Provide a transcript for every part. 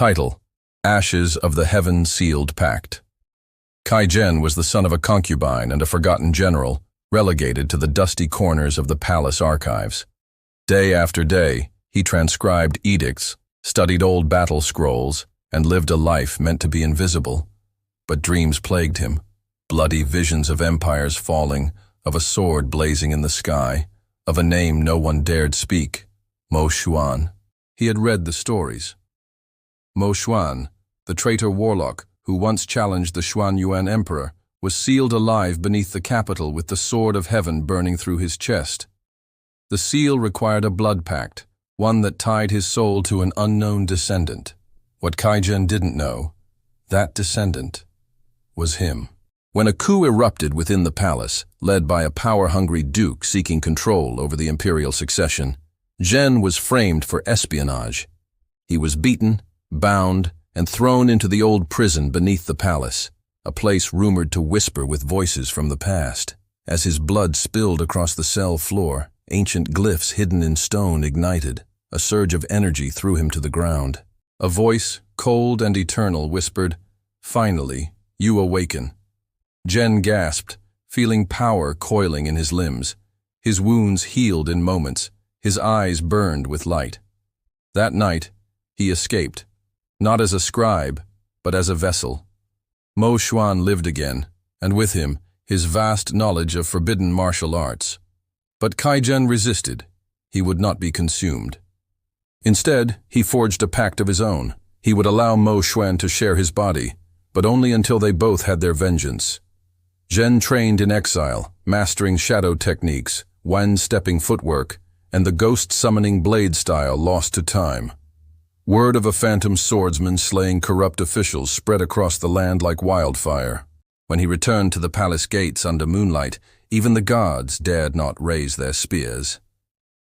Title: Ashes of the Heaven-Sealed Pact. Kai Zhen was the son of a concubine and a forgotten general, relegated to the dusty corners of the palace archives. Day after day, he transcribed edicts, studied old battle scrolls, and lived a life meant to be invisible. But dreams plagued him, bloody visions of empires falling, of a sword blazing in the sky, of a name no one dared speak, Mo Xuan. He had read the stories. Mo Xuan, the traitor warlock who once challenged the Xuan-Yuan emperor, was sealed alive beneath the capital with the sword of heaven burning through his chest. The seal required a blood pact, one that tied his soul to an unknown descendant. What Kai Zhen didn't know, that descendant was him. When a coup erupted within the palace, led by a power-hungry duke seeking control over the imperial succession, Zhen was framed for espionage. He was beaten, bound, and thrown into the old prison beneath the palace, a place rumored to whisper with voices from the past. As his blood spilled across the cell floor, ancient glyphs hidden in stone ignited. A surge of energy threw him to the ground. A voice, cold and eternal, whispered, "Finally, you awaken." Zhen gasped, feeling power coiling in his limbs. His wounds healed in moments. His eyes burned with light. That night, he escaped, not as a scribe, but as a vessel. Mo Xuan lived again, and with him, his vast knowledge of forbidden martial arts. But Kai Zhen resisted. He would not be consumed. Instead, he forged a pact of his own. He would allow Mo Xuan to share his body, but only until they both had their vengeance. Zhen trained in exile, mastering shadow techniques, one-stepping footwork, and the ghost-summoning blade style lost to time. Word of a phantom swordsman slaying corrupt officials spread across the land like wildfire. When he returned to the palace gates under moonlight, even the guards dared not raise their spears.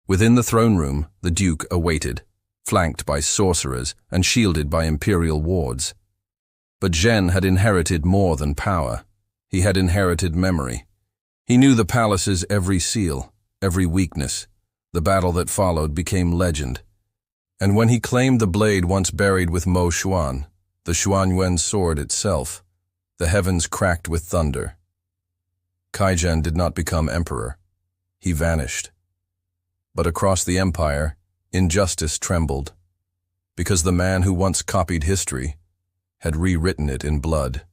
Within the throne room, the duke awaited, flanked by sorcerers and shielded by imperial wards. But Zhen had inherited more than power. He had inherited memory. He knew the palace's every seal, every weakness. The battle that followed became legend. And when he claimed the blade once buried with Mo Xuan, the Xuan-Yuan Sword itself, the heavens cracked with thunder. Kai Zhen did not become emperor. He vanished. But across the empire, injustice trembled, because the man who once copied history had rewritten it in blood.